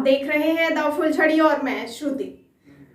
देख रहे हैं द फुलझड़ी और मैं श्रुति।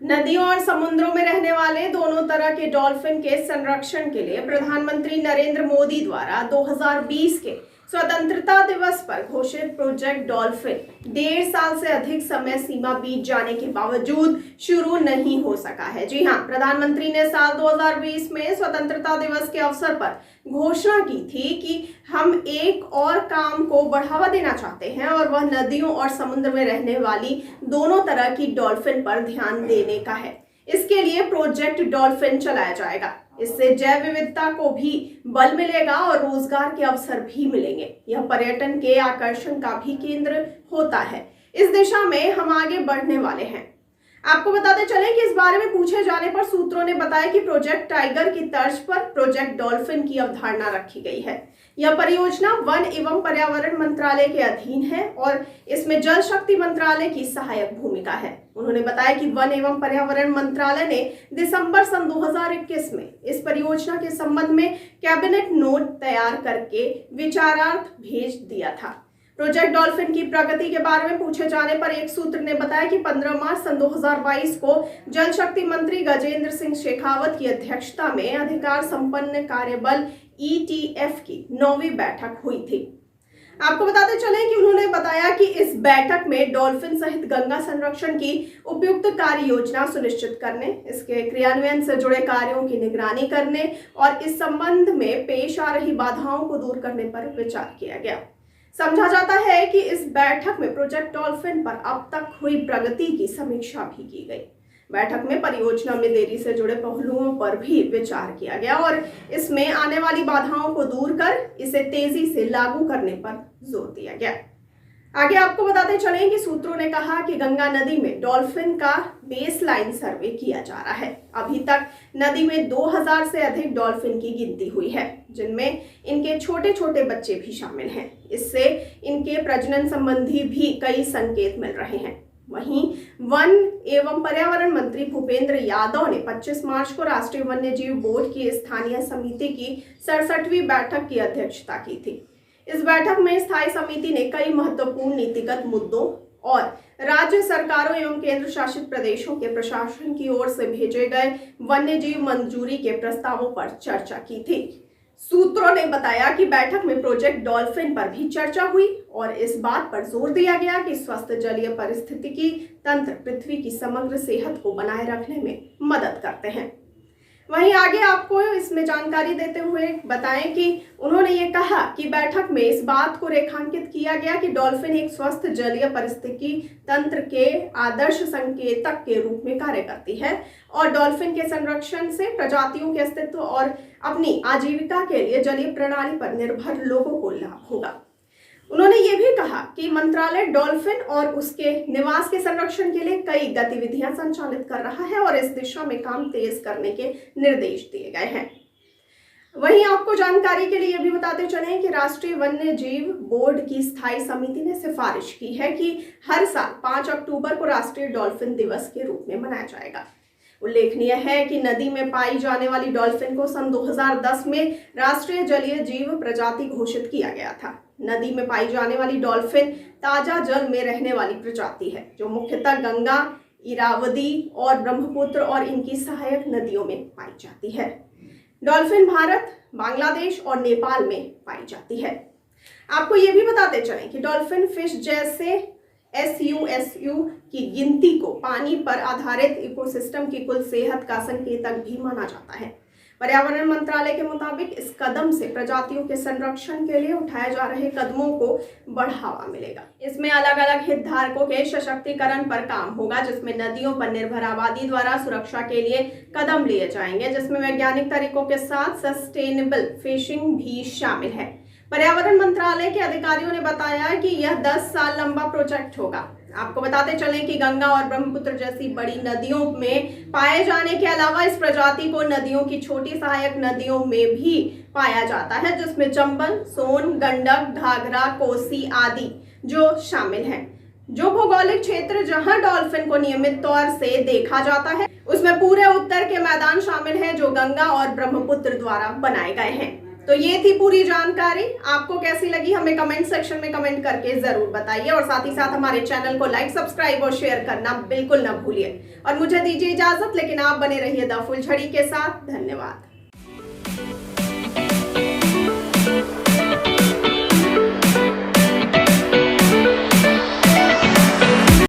नदियों और समुद्रों में रहने वाले दोनों तरह के डॉल्फिन के संरक्षण के लिए प्रधानमंत्री नरेंद्र मोदी द्वारा 2020 के स्वतंत्रता दिवस पर घोषित प्रोजेक्ट डॉल्फिन 1.5 साल से अधिक समय सीमा बीत जाने के बावजूद शुरू नहीं हो सका है। जी हां, प्रधानमंत्री ने साल 2020 में स्वतंत्रता दिवस के अवसर पर घोषणा की थी कि हम एक और काम को बढ़ावा देना चाहते हैं और वह नदियों और समुद्र में रहने वाली दोनों तरह की डॉल्फिन पर ध्यान देने का है। इसके लिए प्रोजेक्ट डॉल्फिन चलाया जाएगा। इससे जैव विविधता को भी बल मिलेगा और रोजगार के अवसर भी मिलेंगे। यह पर्यटन के आकर्षण का भी केंद्र होता है। इस दिशा में हम आगे बढ़ने वाले हैं। आपको बताते चलें कि इस बारे में पूछे जाने पर सूत्रों ने बताया कि प्रोजेक्ट टाइगर की तर्ज पर प्रोजेक्ट डॉल्फिन की अवधारणा रखी गई है। यह परियोजना वन एवं पर्यावरण मंत्रालय के अधीन है और इसमें जल शक्ति मंत्रालय की सहायक भूमिका है। उन्होंने बताया कि वन एवं पर्यावरण मंत्रालय ने दिसंबर सन 2021 में इस परियोजना के संबंध में कैबिनेट नोट तैयार करके विचारार्थ भेज दिया था। प्रोजेक्ट डॉल्फिन की प्रगति के बारे में पूछे जाने पर एक सूत्र ने बताया कि 15 मार्च सन 2022 को जल शक्ति मंत्री गजेंद्र सिंह शेखावत की अध्यक्षता में अधिकार संपन्न कार्यबल ETF की 9वीं बैठक हुई थी। आपको बताते चलें कि उन्होंने बताया कि इस बैठक में डॉल्फिन सहित गंगा संरक्षण की उपयुक्त कार्य योजना सुनिश्चित करने, इसके क्रियान्वयन से जुड़े कार्यों की निगरानी करने और इस संबंध में पेश आ रही बाधाओं को दूर करने पर विचार किया गया। समझा जाता है कि इस बैठक में प्रोजेक्ट डॉल्फिन पर अब तक हुई प्रगति की समीक्षा भी की गई। बैठक में परियोजना में देरी से जुड़े पहलुओं पर भी विचार किया गया और इसमें आने वाली बाधाओं को दूर कर इसे तेजी से लागू करने पर जोर दिया गया। आगे आपको बताते चलें कि सूत्रों ने कहा कि गंगा नदी में डॉल्फिन का बेसलाइन सर्वे किया जा रहा है। अभी तक नदी में 2000 से अधिक डॉल्फिन की गिनती हुई है, जिनमें इनके छोटे छोटे बच्चे भी शामिल हैं। इससे इनके प्रजनन संबंधी भी कई संकेत मिल रहे हैं। वहीं वन एवं पर्यावरण मंत्री भूपेंद्र यादव ने 25 मार्च को राष्ट्रीय वन्यजीव बोर्ड की स्थानीय समिति की 67वीं बैठक की अध्यक्षता की थी। इस बैठक में स्थायी समिति ने कई महत्वपूर्ण नीतिगत मुद्दों और राज्य सरकारों एवं केंद्र शासित प्रदेशों के प्रशासन की ओर से भेजे गए वन्यजीव मंजूरी के प्रस्तावों पर चर्चा की थी। सूत्रों ने बताया कि बैठक में प्रोजेक्ट डॉल्फिन पर भी चर्चा हुई और इस बात पर जोर दिया गया कि स्वस्थ जलीय पारिस्थितिकी तंत्र पृथ्वी की समग्र सेहत को बनाए रखने में मदद करते हैं। वहीं आगे आपको इसमें जानकारी देते हुए बताएं कि उन्होंने ये कहा कि बैठक में इस बात को रेखांकित किया गया कि डॉल्फिन एक स्वस्थ जलीय पारिस्थितिकी तंत्र के आदर्श संकेतक के रूप में कार्य करती है और डॉल्फिन के संरक्षण से प्रजातियों के अस्तित्व और अपनी आजीविका के लिए जलीय प्रणाली पर निर्भर लोगों को लाभ होगा। उन्होंने ये भी कहा कि मंत्रालय डॉल्फिन और उसके निवास के संरक्षण के लिए कई गतिविधियां संचालित कर रहा है और इस दिशा में काम तेज करने के निर्देश दिए गए हैं। वहीं आपको जानकारी के लिए यह भी बताते चलें कि राष्ट्रीय वन्यजीव बोर्ड की स्थायी समिति ने सिफारिश की है कि हर साल 5 अक्टूबर को राष्ट्रीय डॉल्फिन दिवस के रूप में मनाया जाएगा। उल्लेखनीय है कि नदी में पाई जाने वाली डॉल्फिन को सन 2010 में राष्ट्रीय जलीय जीव प्रजाति घोषित किया गया था। नदी में पाई जाने वाली डॉल्फिन ताजा जल में रहने वाली प्रजाति है, जो मुख्यतः गंगा, इरावदी और ब्रह्मपुत्र और इनकी सहायक नदियों में पाई जाती है। डॉल्फिन भारत, बांग्लादेश और नेपाल में पाई जाती है। आपको ये भी बताते चलें कि डॉल्फिन फिश जैसे SUSU की गिनती को पानी पर आधारित इकोसिस्टम की कुल सेहत का संकेतक भी माना जाता है। पर्यावरण मंत्रालय के मुताबिक इस कदम से प्रजातियों के संरक्षण के लिए उठाए जा रहे कदमों को बढ़ावा मिलेगा। इसमें अलग अलग हितधारकों के सशक्तिकरण पर काम होगा, जिसमें नदियों पर निर्भर आबादी द्वारा सुरक्षा के लिए कदम लिए जाएंगे, जिसमें वैज्ञानिक तरीकों के साथ सस्टेनेबल फिशिंग भी शामिल है। पर्यावरण मंत्रालय के अधिकारियों ने बताया कि यह 10 साल लंबा प्रोजेक्ट होगा। आपको बताते चलें कि गंगा और ब्रह्मपुत्र जैसी बड़ी नदियों में पाए जाने के अलावा इस प्रजाति को नदियों की छोटी सहायक नदियों में भी पाया जाता है, जिसमें चंबल, सोन, गंडक, घाघरा, कोसी आदि जो शामिल हैं। जो भौगोलिक क्षेत्र जहां डॉल्फिन को नियमित तौर से देखा जाता है, उसमें पूरे उत्तर के मैदान शामिल हैं, जो गंगा और ब्रह्मपुत्र द्वारा बनाए गए हैं। तो ये थी पूरी जानकारी। आपको कैसी लगी हमें कमेंट सेक्शन में कमेंट करके जरूर बताइए और साथ ही साथ हमारे चैनल को लाइक, सब्सक्राइब और शेयर करना बिल्कुल ना भूलिए। और मुझे दीजिए इजाजत, लेकिन आप बने रहिए द फुलझड़ी के साथ। धन्यवाद।